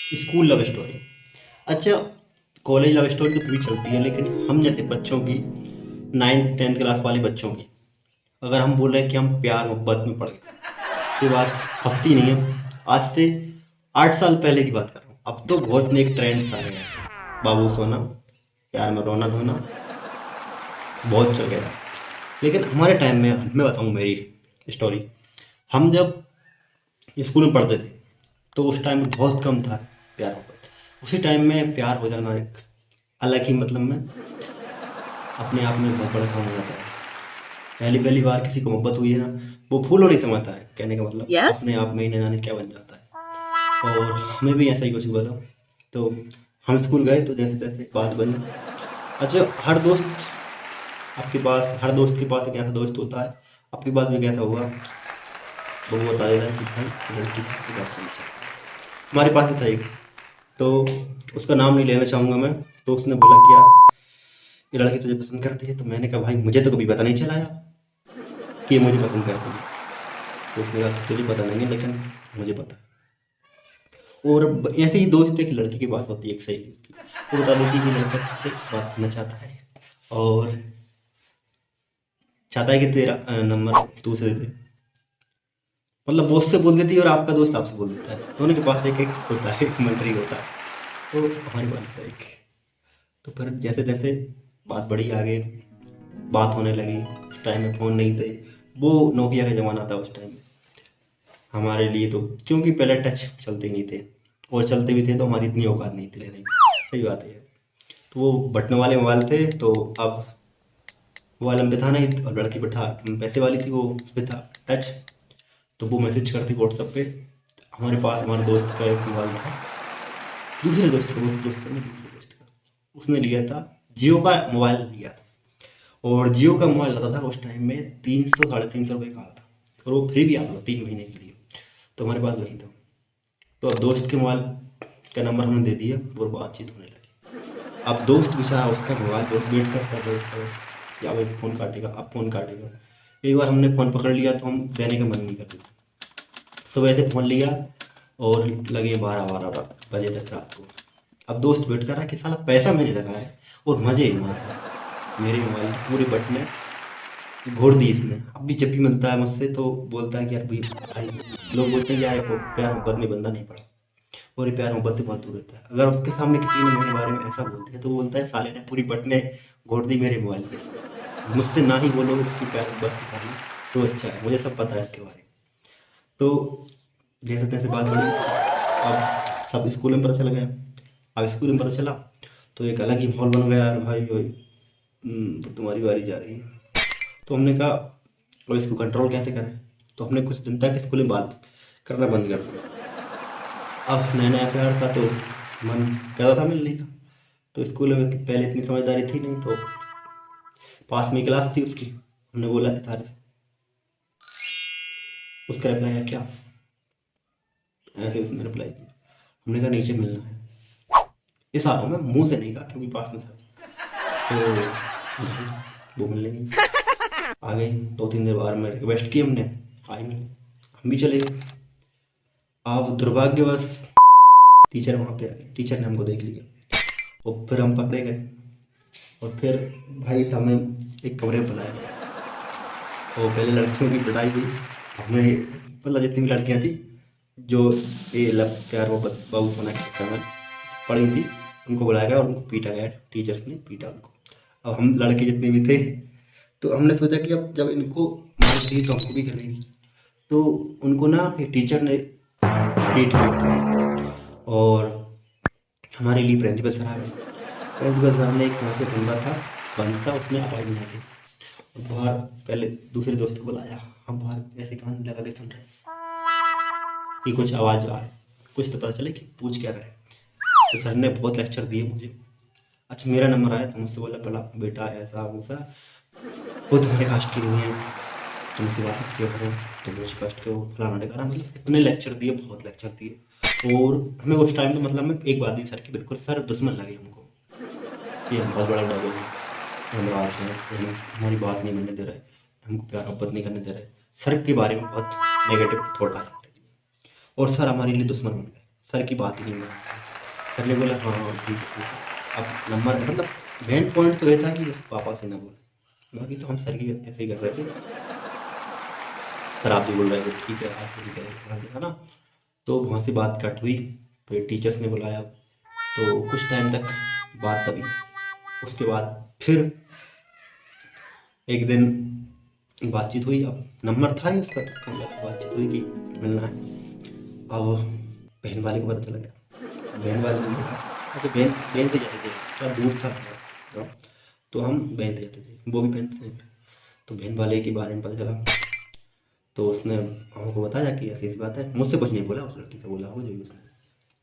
School love story. अच्छा, college love story तो भी चलती है, लेकिन हम जैसे बच्चों की, 9th 10th क्लास वाले बच्चों की, अगर हम बोल रहे हैं कि हम प्यार मोहब्बत में पड़ गए, तो ये बात हफ्ती नहीं है। आज से 8 साल पहले की बात कर रहा हूँ। अब तो बहुत नेक ट्रेंड्स आ गए हैं, बाबू सोना, प्यार में रोना धोना, बहुत चल गया। लेकिन हमारे टाइम में, मैं बताऊँ मेरी स्टोरी, हम जब स्कूल में पढ़ते थे तो उस टाइम में बहुत कम था प्यार मोहब्बत। उसी टाइम में प्यार हो जाना एक अलग ही, मतलब में अपने आप में एक बहुत बड़ा काम हो जाता है। पहली पहली बार किसी को मोहब्बत हुई है ना, वो फूलों नहीं समाता है, कहने का मतलब Yes? अपने आप में ही न जाने क्या बन जाता है। और हमें भी ऐसा ही कुछ हुआ था। तो हम स्कूल गए तो जैसे तैसे बात बनी। अच्छा, हर दोस्त के पास एक ऐसा दोस्त होता है, आपके पास भी एक ऐसा होगा, वो बता देता है कि भाई ये लड़की किससे बात करना चाहती है। हमारे पास भी था एक, तो उसका नाम नहीं लेना चाहूँगा मैं। तो उसने बोला कि यार, ये लड़की तुझे पसंद करती है। तो मैंने कहा भाई, मुझे तो कभी पता नहीं चला यार कि ये मुझे पसंद करती है। तो उसने कहा कि तुझे पता नहीं है, लेकिन मुझे पता है। और ऐसे ही दोस्त एक लड़की के पास होती है, एक सहेली उसकी, वो बता देती है कि लड़का तुझसे बात करना चाहता है, और चाहता है कि तेरा नंबर तू उसे दे दे। मतलब वो उससे बोल देती है और आपका दोस्त आपसे बोल देता है, दोनों के पास एक एक होता है, एक मंत्री होता है। तो हमारी बात था एक। तो फिर जैसे तैसे बात बढ़ी आगे, बात होने लगी। उस टाइम में फ़ोन नहीं थे, वो नोकिया का ज़माना था उस टाइम में हमारे लिए। तो क्योंकि पहले टच चलते नहीं थे, और चलते भी थे तो हमारी इतनी औकात नहीं थी लेने की, सही बात है। तो वो बटन वाले मोबाइल थे, तो अब मोबाइल हम पे था नहीं, और लड़की पे था पैसे वाली थी, वो उस पे था टच। तो वो मैसेज करती व्हाट्सएप पे। हमारे पास हमारे दोस्त का एक मोबाइल था, दूसरे दोस्त का, उस दोस्त का नहीं, दूसरे दोस्त का, उसने लिया था, जियो का मोबाइल लिया था। और जियो का मोबाइल आता था उस टाइम में 300 साढ़े 300 रुपये का आता था, और वो फ्री भी आता था 3 महीने के लिए। तो हमारे पास वही था। तो अब दोस्त के मोबाइल का नंबर हमने दे दिया और बातचीत होने लगी। अब दोस्त बेचारा उसका मोबाइल बहुत वेट करता बैठता है, या वो फ़ोन काटेगा, अब फ़ोन काटेगा। एक बार हमने फ़ोन पकड़ लिया तो हम देने का मन नहीं करता। सुबह से फ़ोन लिया और लगे 12 12 बजे तक रात को। अब दोस्त वेट कर रहा है कि साला पैसा मैंने लगाया है और मज़े ही मार रहा है। मेरे मोबाइल की पूरी बटनें घोड़ दी इसने। अब भी जब भी मिलता है मुझसे तो बोलता है कि यार भाई भाई, लोग बोलते हैं कि यार ये प्यार मोहब्बत में बंदा नहीं पड़ा, और ये प्यार मोहब्बत से बहुत दूर रहता है। अगर उसके सामने किसी ने मेरे बारे में ऐसा बोल दिया तो वो बोलता है साले ने पूरी बटनें घोड़ दी मेरे मोबाइल की इसने। मुझसे ना ही बोलो इसकी प्यार मोहब्बत की कहानी, तो अच्छा है, मुझे सब पता है इसके बारे में। तो जैसे तैसे बात बढ़ी। अब सब स्कूल में पता चल गया। अब स्कूल में पता चला तो एक अलग ही माहौल बन गया यार, भाई भाई तो तुम्हारी बारी जा रही है। तो हमने कहा अब इसको कंट्रोल कैसे करें। तो हमने कुछ दिन तक स्कूल में बात करना बंद कर दिया। अब नया नया प्यार था तो मन कर रहा था मिलने का। तो स्कूल में पहले इतनी समझदारी थी नहीं, तो पास में क्लास थी उसकी, हमने बोला इशारे से। उसका रिप्लाई आया क्या, ऐसे उसने रिप्लाई किया। हमने कहा नीचे मिलना है, इशारों में, मुंह से नहीं कहा क्योंकि पास में था। तो गई, वो मिलने गई, आ गई। 2 3 दिन बाद में रिक्वेस्ट की हमने, आई नहीं, हम भी चले गए। अब दुर्भाग्यवश टीचर वहाँ पे आ गई, टीचर ने हमको देख लिया और फिर हम पकड़े गए। और फिर भाई हमें एक कमरे में बुलाया गया, और पहले लड़कियों की पिटाई हुई। हमें मतलब जितनी भी लड़कियां थी जो ये लव प्यार मोहब्बत बाबू सोना के चक्कर में पड़ी थी, उनको बुलाया गया और उनको पीटा गया, टीचर्स ने पीटा उनको। अब हम लड़के जितने भी थे, तो हमने सोचा कि अब जब इनको मार दी तो हमको भी करेंगी। तो उनको ना एक टीचर ने ट्रीट किया था, और हमारे लिए प्रिंसिपल सर आ गए। प्रिंसिपल सर ने एक कहाँ से ढूंढा था बंद सा, उसमें आवाज़ नहीं आती। और बाहर पहले दूसरे दोस्त को बुलाया, हम बाहर ऐसे कान लगा के सुन रहे कि कुछ आवाज़ आ रही, कुछ तो पता चले कि पूछ क्या रहे। तो सर ने बहुत लेक्चर दिए मुझे। अच्छा, मेरा नंबर आया तो मुझसे बोला, पहला बेटा ऐसा वैसा, वो तुम्हारे कास्ट की नहीं है, तुम उससे बात मत किया करो, तुम उस कास्ट के हो, फलाना ढिकाना, मतलब इतने लेक्चर दिए, बहुत लेक्चर दिए। और हमें उस टाइम पे, मतलब में एक बात भी सर की, बिल्कुल सर दुश्मन लगे हमको। ये बहुत बड़ा डेविल है, ये हमारा है, ये हमारी बात नहीं मानने दे रहा है, हमको प्यार मोहब्बत नहीं करने दे रहा है। सर के बारे में बहुत नेगेटिव थॉट आया हमारे लिए, और सर हमारे लिए दुश्मन बन गए, सर की बात ही नहीं मानते। सर ने बोला हाँ हाँ ठीक है ठीक है। अब नंबर मतलब मेन पॉइंट तो ये था कि उसके पापा से ना बोले, बाकी तो हम सर की ऐसे ही कर रहे थे। सर आप भी बोल रहे थे ठीक है आज से नहीं करेंगे है ना। तो वहाँ से बात कट हुई, फिर टीचर्स ने बुलाया, तो कुछ टाइम तक बात तभी। उसके बाद फिर एक दिन बातचीत हुई, अब नंबर था ही उसका, तो मतलब बातचीत हुई कि मिलना है। अब बहन वाले को पता चला गया, बहन वाले ने देखा, अच्छा बहन बहन से जाते थे, क्या दूर था हमारा गाँव, तो हम बहन से जाते थे, वो भी बहन से। तो बहन वाले के बारे में पता चला, तो उसने हमको बताया कि ऐसी ऐसी बात है। मुझसे कुछ नहीं बोला, उस लड़की से बोला हो जो भी उसने,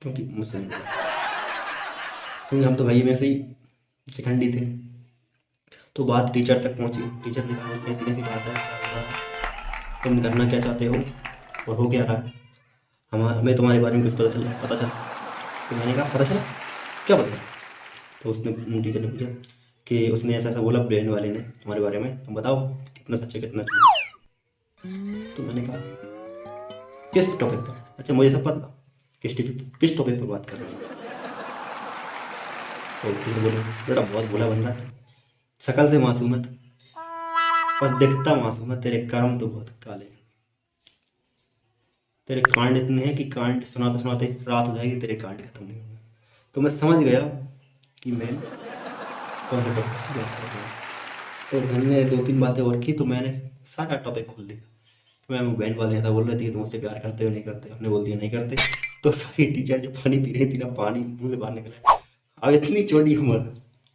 क्योंकि मुझसे नहीं बोला, क्योंकि हम तो भाई में से ही शिखंडी थे। तो बात टीचर तक पहुंची, टीचर ने कहा कैसी कैसी बात है, क्या हो रहा है, तुम करना क्या चाहते हो और हो क्या रहा है, हमें तुम्हारे बारे में कुछ पता चला। तो मैंने कहा पता चला, क्या पता है? तो उसने टीचर ने पूछा कि उसने ऐसा ऐसा बोला बहन वाले ने तुम्हारे बारे में, तुम बताओ कितना सच है कितना झूठ। तो मैंने कहा किस टॉपिक पर, अच्छा मुझे सब पता, किस टॉपिक पर बात कर रहे हैं। तो टीचर बोले बेटा बहुत भोला बन रहा है, शकल से मासूम है, बस दिखता मासूम है, तेरे कर्म तो बहुत काले हैं, तेरे कांड इतने हैं कि कांड सुनाते सुनाते रात हो जाएगी, तेरे कांड खत्म नहीं होंगे। तो मैं समझ गया कि मैं कौन से टॉपिक की बात कर रहा हूँ। तो हमने दो तीन बातें और की, तो मैंने सारा टॉपिक खोल दिया कि मैम बहन वाले ऐसा बोल रही थी, तुम मुझसे प्यार करते हो नहीं करते, हमने बोल दिया नहीं करते। तो सारी टीचर जो पानी पी रही थी ना, पानी मुंह से बाहर निकला। अब इतनी छोटी उम्र,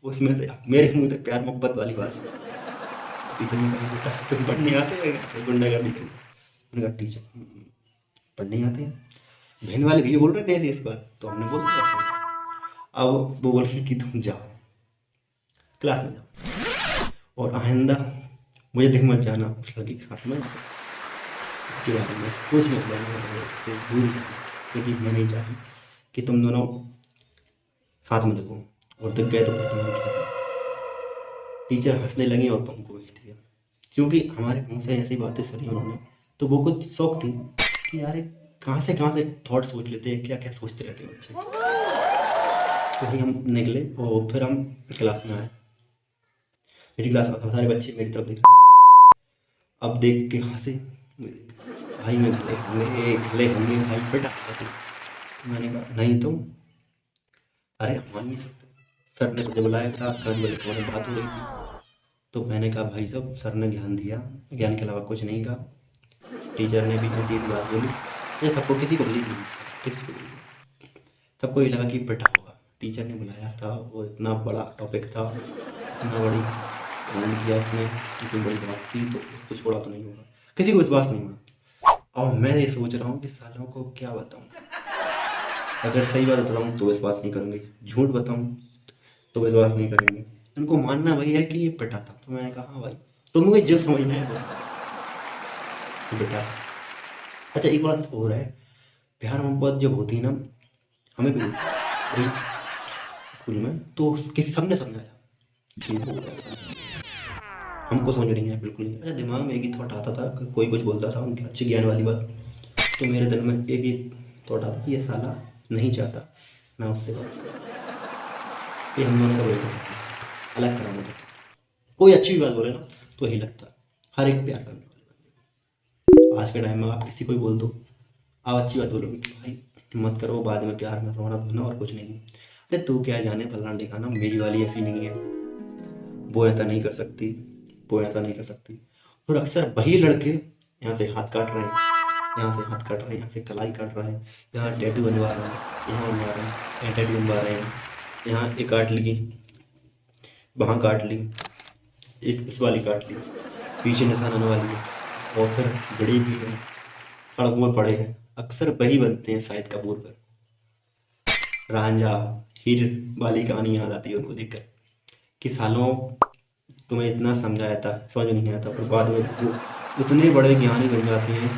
उसमें से मेरे मुंह से प्यार मोहब्बत वाली बात। तो टीचर ने कहा बेटा तुम पढ़ने आते हो क्या गुंडागर्दी करो। मैंने कहा टीचर पढ़ने आते हैं, बहन वाले भैया बोल रहे थे ऐसी ऐसी बात, तो हमने बोल दिया। अब वो बोली कि तुम जाओ क्लास में जाओ, और आइंदा मुझे देख मत जाना उस लड़की के साथ में, इसके बारे में सोच मत लेना, उससे दूर रहना, क्योंकि मैं नहीं चाहती कि तुम दोनों साथ में देखो, और दिख गए तो फिर तुम्हारी क्या करें। टीचर हंसने लगी और हमको भेज दिया, क्योंकि हमारे मुंह से ऐसी बातें सुनी उन्होंने, तो वो कुछ शौक थी कि यार ये कहाँ से थॉट सोच लेते हैं, क्या क्या सोचते रहते हैं बच्चे। तो फिर हम निकले और फिर हम क्लास में आए, मेरी क्लास में सारे बच्चे मेरी तरफ देख रहे। अब देख के हंसे, भाई में गले होंगे भाई बेटा है तू। तो मैंने कहा नहीं तुम, अरे हम मान नहीं सकते, सर ने मुझे बुलाया था, सर बोले तुम्हारी बात हो रही थी। तो मैंने कहा भाई साहब सर ने ज्ञान दिया, ज्ञान के अलावा कुछ नहीं कहा, टीचर ने भी ऐसी एक बात बोली, ये सबको किसी को बिलीव नहीं, किसी को believe नहीं। सबको ये लगा कि बेटा होगा, टीचर ने बुलाया था और इतना बड़ा टॉपिक था, इतना बड़ी कांड किया इसने, इतनी बड़ी बात थी, तो इसको छोड़ा तो नहीं होगा, किसी को विश्वास नहीं हुआ। और मैं ये सोच रहा हूँ कि सालों को क्या बताऊँ, अगर सही बात बताऊँ तो विश्वास नहीं करेंगे, झूठ बताऊँ तो विश्वास नहीं करेंगे, उनको मानना वही है कि ये पिटा था। तो मैंने कहा हाँ भाई तुम्हें जो समझना है बस बेटा। अच्छा एक बात और है, प्यार मोहब्बत जब होती है ना, हमें भी होती है वही स्कूल में, तो किसी सबने समझाया कि वो हमको समझ नहीं है बिल्कुल नहीं। अच्छा दिमाग में एक ही थॉट आता था कि कोई कुछ बोलता था उनकी अच्छी ज्ञान वाली बात, तो मेरे दिल में एक ही थॉट आता ये साला नहीं चाहता मैं उससे बात करूँ, ये हम दोनों का ब्रेकअप अलग कराना चाहता। कोई अच्छी भी बात बोले ना तो यही लगता है, हर एक प्यार करने वाले, आज के टाइम में आप किसी को भी बोल दो, आप अच्छी बात बोलोगे कि भाई मत करो, बाद में प्यार में रोना धोना और कुछ नहीं। अरे तू क्या जाने फलाना ठिकाना, मेरी वाली ऐसी नहीं है, वो ऐसा नहीं कर सकती, वो ऐसा नहीं कर सकती। और अक्सर वही लड़के यहाँ से हाथ काट रहे हैं, यहाँ से हाथ काट रहे हैं, यहाँ से कलाई काट रहे हैं, यहाँ टैटू बनवा रहे हैं, यहाँ बनवा रहे हैं, यहाँ टैटू बनवा रहे हैं, यहाँ एक काट ली, वहाँ काट ली, एक इस वाली काट ली, पीछे निशान आने वाली है, और फिर बड़ी भी है, सड़कों में पड़े हैं। अक्सर वही बनते हैं शाहिद कपूर पर, रांझा हीर वाली कहानी याद आती है उनको देखकर कि सालों तुम्हें इतना समझाया था समझ नहीं आया था, पर बाद में वो इतने बड़े ज्ञानी बन जाते हैं,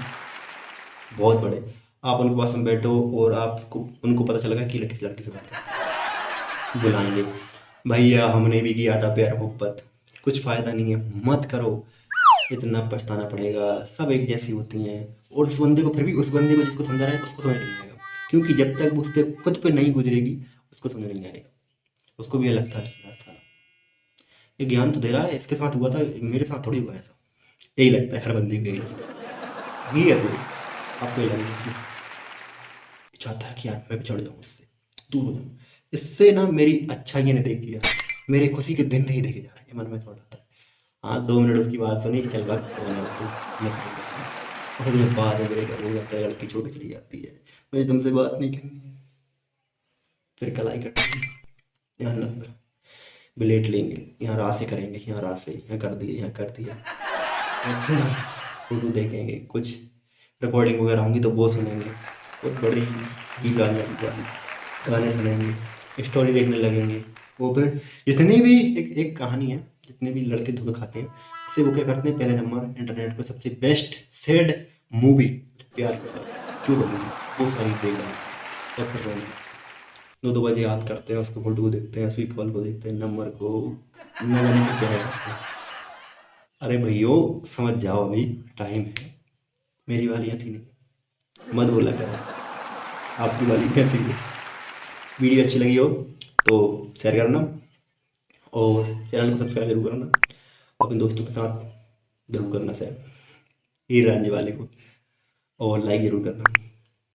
बहुत बड़े। आप उनके पास में बैठो और आपको उनको पता चलेगा कि किस लड़की से बात है, बुलाएंगे भैया हमने भी किया था प्यार मोहब्बत, कुछ फ़ायदा नहीं है मत करो, इतना पछताना पड़ेगा, सब एक जैसी होती हैं। और उस बंदे को फिर भी, उस बंदे को जिसको समझा रहा है उसको समझ नहीं आएगा, क्योंकि जब तक वो उस पर खुद पे नहीं गुजरेगी उसको समझ नहीं आएगा। उसको भी ये लगता है कि यार साला ये ज्ञान तो दे रहा है, इसके साथ हुआ था, मेरे साथ थोड़ी हुआ है ऐसा। यही लगता है हर बंदे को, यही लगता है। हकीकत है, आपको ये लगेगा कि चाहता है कि यार मैं भी चढ़ जाऊँ, इससे दूर हो जाऊँ, इससे ना मेरी अच्छाइयाँ नहीं देखी यार, मेरे खुशी के दिन नहीं देखे जा रहे, ये मन में थोड़ा सा। हाँ 2 मिनट उसकी बात सुनी, चल भाग कौन है तू, निकाल देता है ऐसे। और जब बाद में ब्रेकअप हो जाता है, लड़की छोड़ के चली जाती है, मुझे तुमसे बात नहीं करनी है, फिर कलाई कटेगी, यहाँ लग ब्लेड लेंगे, यहाँ राह से करेंगे, यहाँ राह से, यहाँ कर दिए, यहाँ कर दिया, और फिर फोटो देखेंगे, कुछ रिकॉर्डिंग वगैरह होंगी तो वो सुनेंगे, बहुत बड़ी ही गाने गाने सुनेंगे, स्टोरी देखने लगेंगे। वो फिर जितनी भी एक कहानी है, जितने भी लड़के धोखा खाते हैं, इससे वो क्या करते हैं, पहले नंबर इंटरनेट पर सबसे बेस्ट सैड मूवी प्यार के ऊपर जो बनी है वो सारी देख डालते हैं, और फिर रोने लगते हैं। 2-2 बजे याद करते हैं उसको, फोटो को देखते हैं, उसकी कॉल को देखते हैं, नंबर को न जाने क्या है। अरे भैयो समझ जाओ, अभी टाइम है, मेरी वाली ऐसी नहीं, मत बोला करो आपकी वाली कैसी है। वीडियो अच्छी लगी हो तो शेयर करना, और चैनल को सब्सक्राइब जरूर करना, अपने दोस्तों के साथ जरूर करना शेयर, हीर रांझे वाले को, और लाइक जरूर करना।